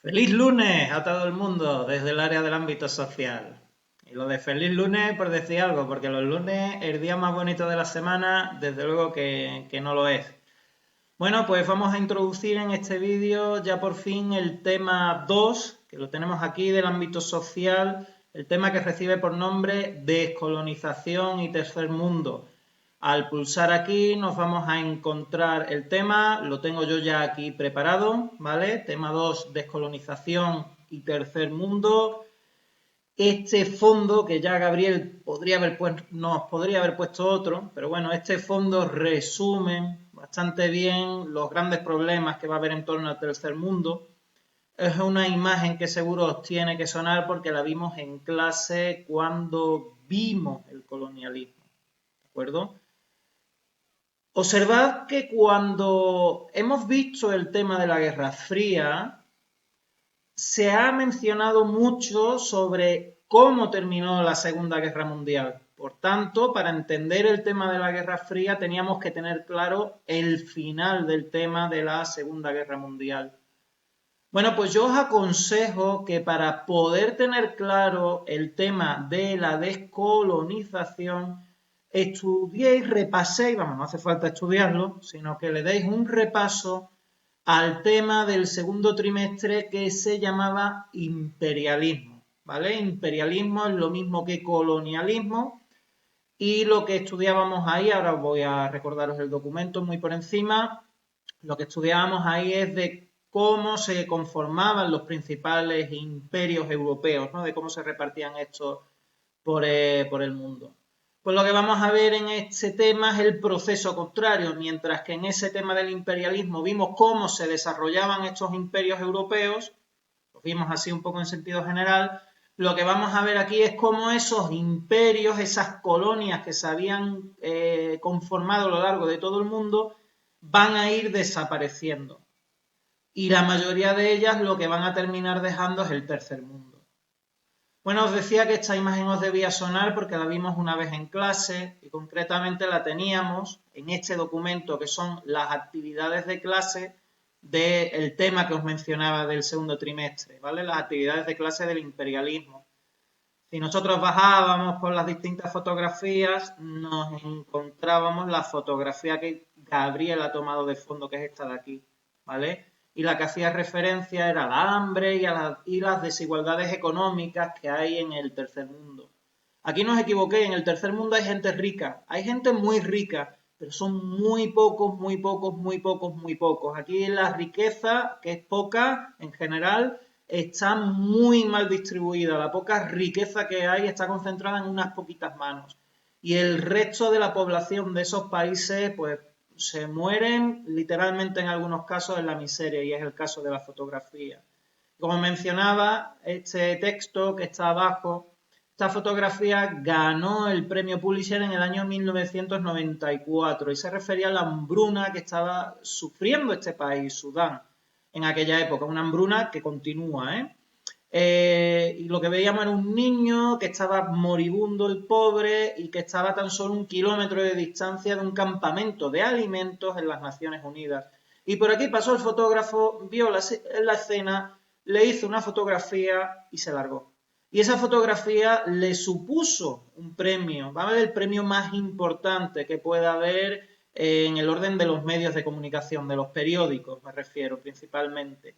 Feliz lunes a todo el mundo desde el área del ámbito social. Y lo de feliz lunes por decir algo, porque los lunes, el día más bonito de la semana, desde luego que no lo es. Bueno, pues vamos a introducir en este vídeo ya por fin el tema 2, que lo tenemos aquí del ámbito social, el tema que recibe por nombre descolonización y tercer mundo. Al pulsar aquí nos vamos a encontrar el tema, lo tengo yo ya aquí preparado, ¿vale? Tema 2, descolonización y tercer mundo. Este fondo, que ya Gabriel nos podría haber puesto otro, pero bueno, este fondo resume bastante bien los grandes problemas que va a haber en torno al tercer mundo. Es una imagen que seguro os tiene que sonar porque la vimos en clase cuando vimos el colonialismo, ¿de acuerdo? Observad que cuando hemos visto el tema de la Guerra Fría, se ha mencionado mucho sobre cómo terminó la Segunda Guerra Mundial. Por tanto, para entender el tema de la Guerra Fría teníamos que tener claro el final del tema de la Segunda Guerra Mundial. Bueno, pues yo os aconsejo que para poder tener claro el tema de la descolonización, estudiéis, repaséis, vamos, no hace falta estudiarlo, sino que le deis un repaso al tema del segundo trimestre que se llamaba imperialismo, ¿vale? Imperialismo es lo mismo que colonialismo y lo que estudiábamos ahí, ahora voy a recordaros el documento muy por encima, lo que estudiábamos ahí es de cómo se conformaban los principales imperios europeos, ¿no? De cómo se repartían estos por el mundo. Pues lo que vamos a ver en este tema es el proceso contrario, mientras que en ese tema del imperialismo vimos cómo se desarrollaban estos imperios europeos, lo vimos así un poco en sentido general, lo que vamos a ver aquí es cómo esos imperios, esas colonias que se habían conformado a lo largo de todo el mundo, van a ir desapareciendo. Y la mayoría de ellas lo que van a terminar dejando es el tercer mundo. Bueno, os decía que esta imagen os debía sonar porque la vimos una vez en clase y concretamente la teníamos en este documento que son las actividades de clase del tema que os mencionaba del segundo trimestre, ¿vale? Las actividades de clase del imperialismo. Si nosotros bajábamos por las distintas fotografías, nos encontrábamos la fotografía que Gabriel ha tomado de fondo, que es esta de aquí, ¿vale? Y la que hacía referencia era al hambre y las desigualdades económicas que hay en el tercer mundo. Aquí no os equivoqué, en el tercer mundo hay gente rica, hay gente muy rica, pero son muy pocos, muy pocos, muy pocos, muy pocos. Aquí la riqueza, que es poca en general, está muy mal distribuida. La poca riqueza que hay está concentrada en unas poquitas manos. Y el resto de la población de esos países, pues, se mueren literalmente en algunos casos en la miseria, y es el caso de la fotografía. Como mencionaba, este texto que está abajo, esta fotografía ganó el premio Pulitzer en el año 1994 y se refería a la hambruna que estaba sufriendo este país, Sudán, en aquella época, una hambruna que continúa, y lo que veíamos era un niño que estaba moribundo, el pobre, y que estaba a tan solo 1 kilómetro de distancia de un campamento de alimentos en las Naciones Unidas. Y por aquí pasó el fotógrafo, vio la escena, le hizo una fotografía y se largó. Y esa fotografía le supuso un premio, ¿vale? El premio más importante que pueda haber en el orden de los medios de comunicación, de los periódicos, me refiero principalmente.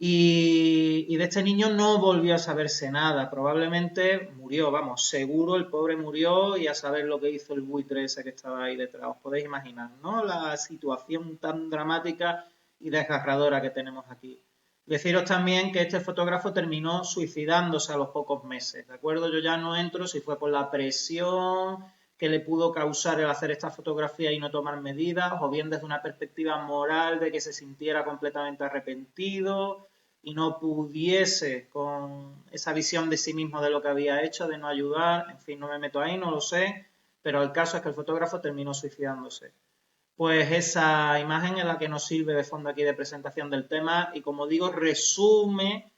Y de este niño no volvió a saberse nada, probablemente murió, vamos, seguro el pobre murió y a saber lo que hizo el buitre ese que estaba ahí detrás, os podéis imaginar, ¿no? La situación tan dramática y desgarradora que tenemos aquí. Deciros también que este fotógrafo terminó suicidándose a los pocos meses, ¿de acuerdo? Yo ya no entro si fue por la presión que le pudo causar el hacer esta fotografía y no tomar medidas, o bien desde una perspectiva moral de que se sintiera completamente arrepentido y no pudiese con esa visión de sí mismo de lo que había hecho, de no ayudar, en fin, no me meto ahí, no lo sé, pero el caso es que el fotógrafo terminó suicidándose. Pues esa imagen es la que nos sirve de fondo aquí de presentación del tema y como digo, resume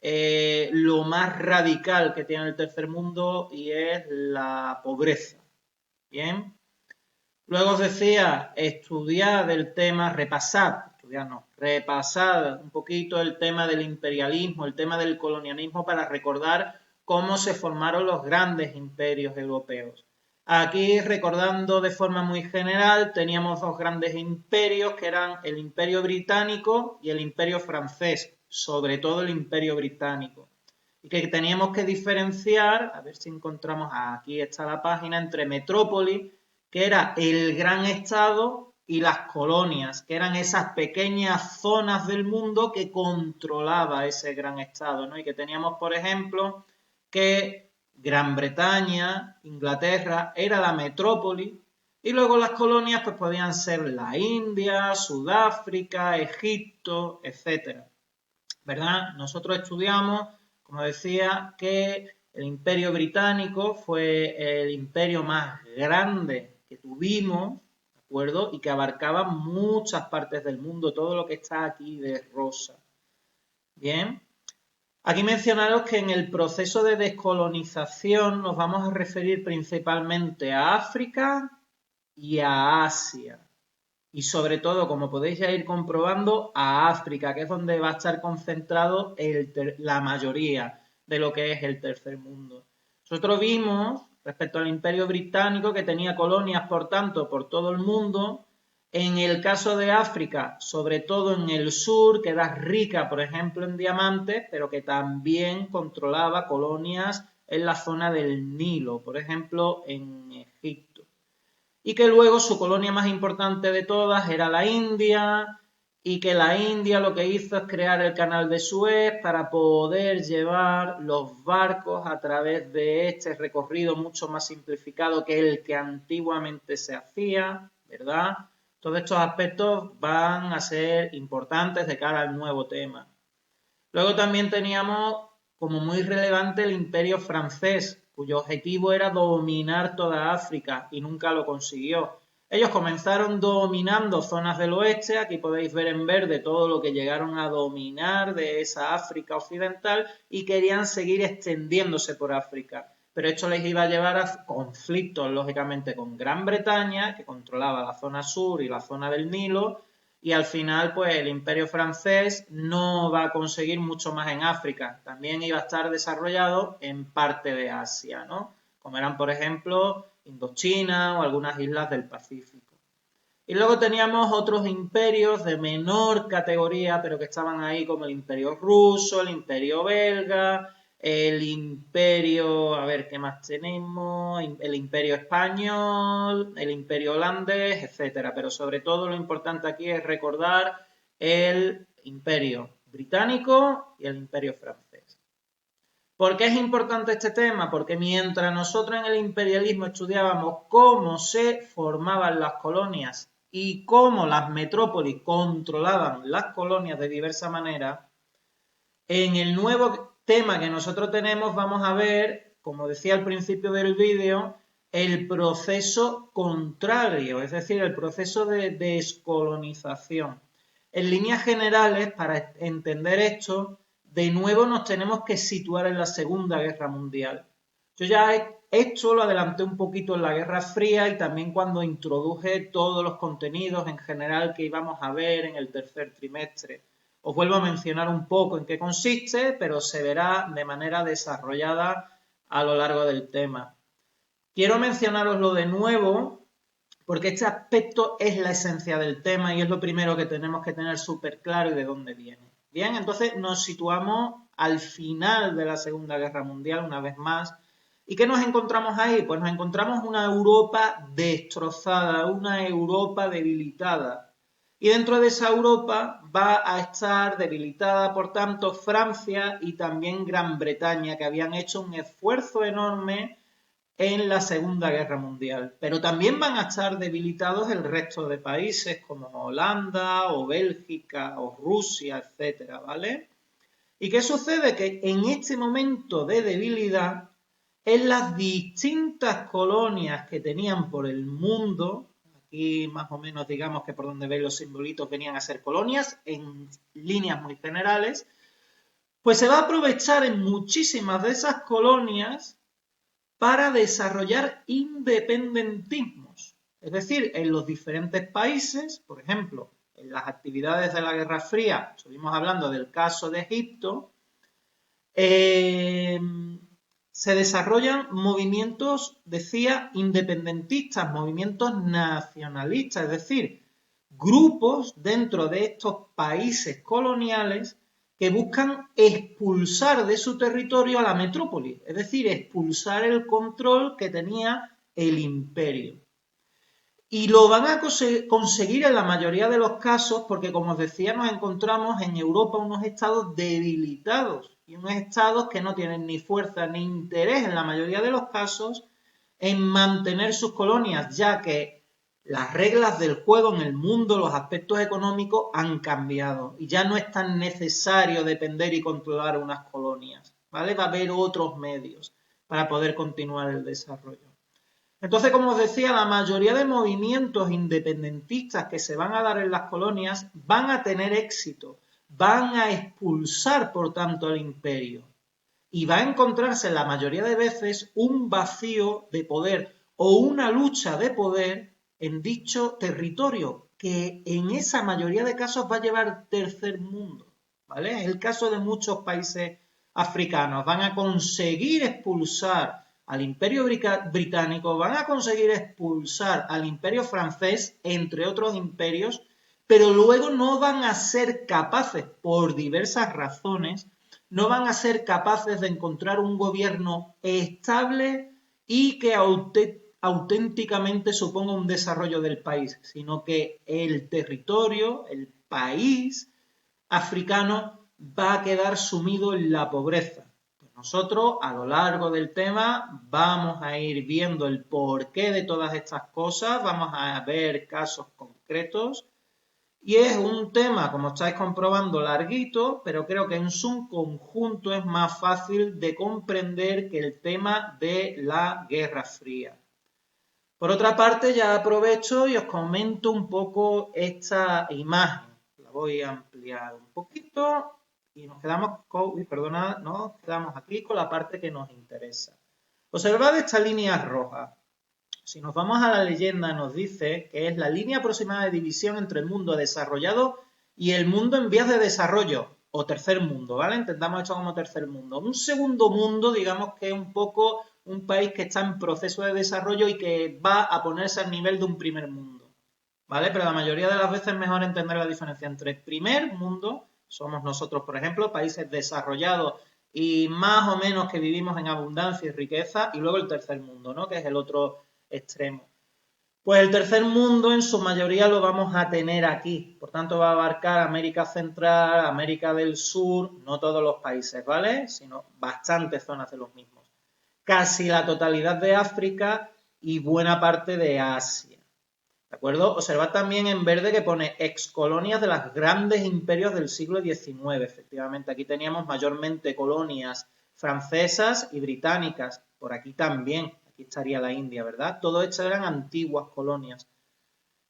lo más radical que tiene el tercer mundo y es la pobreza. Bien. Luego os decía, estudiad el tema, repasad estudiar no, repasar un poquito el tema del imperialismo, el tema del colonialismo para recordar cómo se formaron los grandes imperios europeos. Aquí, recordando de forma muy general, teníamos dos grandes imperios que eran el Imperio Británico y el Imperio Francés, sobre todo el Imperio Británico. Y que teníamos que diferenciar, a ver si encontramos, aquí está la página, entre metrópoli, que era el gran estado, y las colonias, que eran esas pequeñas zonas del mundo que controlaba ese gran estado, ¿no? Y que teníamos, por ejemplo, que Gran Bretaña, Inglaterra, era la metrópoli, y luego las colonias pues podían ser la India, Sudáfrica, Egipto, etc. ¿Verdad? Nosotros estudiamos, como decía, que el Imperio Británico fue el imperio más grande que tuvimos, ¿de acuerdo? Y que abarcaba muchas partes del mundo, todo lo que está aquí de rosa. Bien. Aquí mencionaros que en el proceso de descolonización nos vamos a referir principalmente a África y a Asia. Y sobre todo, como podéis ya ir comprobando, a África, que es donde va a estar concentrado la mayoría de lo que es el tercer mundo. Nosotros vimos, respecto al Imperio Británico, que tenía colonias, por tanto, por todo el mundo. En el caso de África, sobre todo en el sur, que era rica, por ejemplo, en diamantes, pero que también controlaba colonias en la zona del Nilo, por ejemplo, en Egipto. Y que luego su colonia más importante de todas era la India, y que la India lo que hizo es crear el canal de Suez para poder llevar los barcos a través de este recorrido mucho más simplificado que el que antiguamente se hacía, ¿verdad? Todos estos aspectos van a ser importantes de cara al nuevo tema. Luego también teníamos como muy relevante el Imperio francés, cuyo objetivo era dominar toda África y nunca lo consiguió. Ellos comenzaron dominando zonas del oeste, aquí podéis ver en verde todo lo que llegaron a dominar de esa África occidental y querían seguir extendiéndose por África. Pero esto les iba a llevar a conflictos, lógicamente, con Gran Bretaña, que controlaba la zona sur y la zona del Nilo, y al final, pues el Imperio francés no va a conseguir mucho más en África. También iba a estar desarrollado en parte de Asia, ¿no? Como eran, por ejemplo, Indochina o algunas islas del Pacífico. Y luego teníamos otros imperios de menor categoría, pero que estaban ahí, como el Imperio ruso, el Imperio belga, el Imperio, a ver, ¿qué más tenemos? El Imperio español, el Imperio holandés, etcétera. Pero sobre todo lo importante aquí es recordar el Imperio británico y el Imperio francés. ¿Por qué es importante este tema? Porque mientras nosotros en el imperialismo estudiábamos cómo se formaban las colonias y cómo las metrópolis controlaban las colonias de diversa manera, en el nuevo tema que nosotros tenemos vamos a ver, como decía al principio del vídeo, el proceso contrario, es decir, el proceso de descolonización. En líneas generales, para entender esto, de nuevo nos tenemos que situar en la Segunda Guerra Mundial. Yo ya esto lo adelanté un poquito en la Guerra Fría y también cuando introduje todos los contenidos en general que íbamos a ver en el tercer trimestre. Os vuelvo a mencionar un poco en qué consiste, pero se verá de manera desarrollada a lo largo del tema. Quiero mencionaroslo de nuevo porque este aspecto es la esencia del tema y es lo primero que tenemos que tener súper claro y de dónde viene. Bien, entonces nos situamos al final de la Segunda Guerra Mundial una vez más. ¿Y qué nos encontramos ahí? Pues nos encontramos una Europa destrozada, una Europa debilitada. Y dentro de esa Europa va a estar debilitada, por tanto, Francia y también Gran Bretaña, que habían hecho un esfuerzo enorme en la Segunda Guerra Mundial. Pero también van a estar debilitados el resto de países como Holanda o Bélgica o Rusia, etcétera, ¿vale? ¿Y qué sucede? Que en este momento de debilidad, en las distintas colonias que tenían por el mundo, aquí más o menos digamos que por donde veis los simbolitos venían a ser colonias, en líneas muy generales, pues se va a aprovechar en muchísimas de esas colonias para desarrollar independentismos. Es decir, en los diferentes países, por ejemplo, en las actividades de la Guerra Fría, estuvimos hablando del caso de Egipto, se desarrollan movimientos, decía, independentistas, movimientos nacionalistas, es decir, grupos dentro de estos países coloniales que buscan expulsar de su territorio a la metrópoli, es decir, expulsar el control que tenía el imperio. Y lo van a conseguir en la mayoría de los casos porque, como os decía, nos encontramos en Europa unos estados debilitados y unos estados que no tienen ni fuerza ni interés en la mayoría de los casos en mantener sus colonias, ya que las reglas del juego en el mundo, los aspectos económicos han cambiado y ya no es tan necesario depender y controlar unas colonias, ¿vale? Va a haber otros medios para poder continuar el desarrollo. Entonces, como os decía, la mayoría de movimientos independentistas que se van a dar en las colonias van a tener éxito, van a expulsar, por tanto, al imperio. Y va a encontrarse la mayoría de veces un vacío de poder o una lucha de poder en dicho territorio, que en esa mayoría de casos va a llevar tercer mundo, ¿vale? Es el caso de muchos países africanos. Van a conseguir expulsar al Imperio Británico, van a conseguir expulsar al Imperio Francés, entre otros imperios, pero luego no van a ser capaces, por diversas razones, no van a ser capaces de encontrar un gobierno estable y que auténticamente suponga un desarrollo del país, sino que el territorio, el país africano va a quedar sumido en la pobreza. Nosotros, a lo largo del tema, vamos a ir viendo el porqué de todas estas cosas, vamos a ver casos concretos, y es un tema, como estáis comprobando, larguito, pero creo que en su conjunto es más fácil de comprender que el tema de la Guerra Fría. Por otra parte, ya aprovecho y os comento un poco esta imagen. La voy a ampliar un poquito. Y nos quedamos aquí con la parte que nos interesa. Observad esta línea roja. Si nos vamos a la leyenda, nos dice que es la línea aproximada de división entre el mundo desarrollado y el mundo en vías de desarrollo, o tercer mundo, ¿vale? Entendamos esto como tercer mundo. Un segundo mundo, digamos que es un poco un país que está en proceso de desarrollo y que va a ponerse al nivel de un primer mundo, ¿vale? Pero la mayoría de las veces es mejor entender la diferencia entre el primer mundo, somos nosotros, por ejemplo, países desarrollados y más o menos que vivimos en abundancia y riqueza, y luego el tercer mundo, ¿no? Que es el otro extremo. Pues el tercer mundo en su mayoría lo vamos a tener aquí, por tanto va a abarcar América Central, América del Sur, no todos los países, ¿vale? Sino bastantes zonas de los mismos. Casi la totalidad de África y buena parte de Asia. ¿De acuerdo? Observad también en verde que pone excolonias de los grandes imperios del siglo XIX. Efectivamente, aquí teníamos mayormente colonias francesas y británicas. Por aquí también, aquí estaría la India, ¿verdad? Todo esto eran antiguas colonias.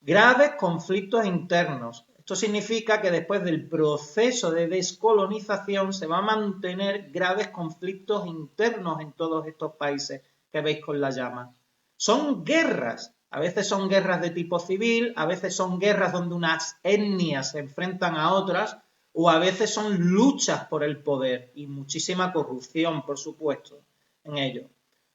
Graves conflictos internos. Esto significa que después del proceso de descolonización se va a mantener graves conflictos internos en todos estos países que veis con la llama. Son guerras. A veces son guerras de tipo civil, a veces son guerras donde unas etnias se enfrentan a otras, o a veces son luchas por el poder y muchísima corrupción, por supuesto, en ello.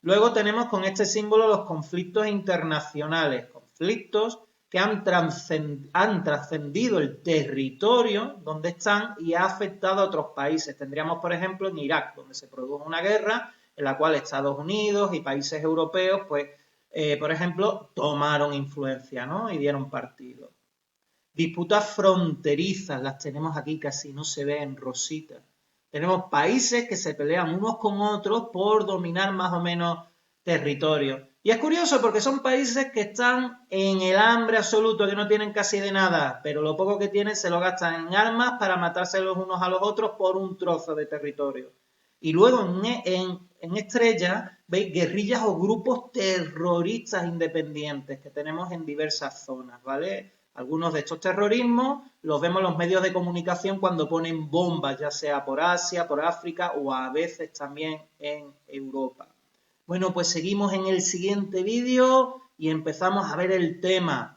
Luego tenemos con este símbolo los conflictos internacionales, conflictos que han trascendido el territorio donde están y ha afectado a otros países. Tendríamos, por ejemplo, en Irak, donde se produjo una guerra en la cual Estados Unidos y países europeos, pues, por ejemplo, tomaron influencia, ¿no? Y dieron partido. Disputas fronterizas, las tenemos aquí, casi no se ve en rosita. Tenemos países que se pelean unos con otros por dominar más o menos territorio. Y es curioso porque son países que están en el hambre absoluto, que no tienen casi de nada, pero lo poco que tienen se lo gastan en armas para matarse los unos a los otros por un trozo de territorio. Y luego en estrella veis guerrillas o grupos terroristas independientes que tenemos en diversas zonas, ¿vale? Algunos de estos terrorismos los vemos en los medios de comunicación cuando ponen bombas, ya sea por Asia, por África o a veces también en Europa. Bueno, pues seguimos en el siguiente vídeo y empezamos a ver el tema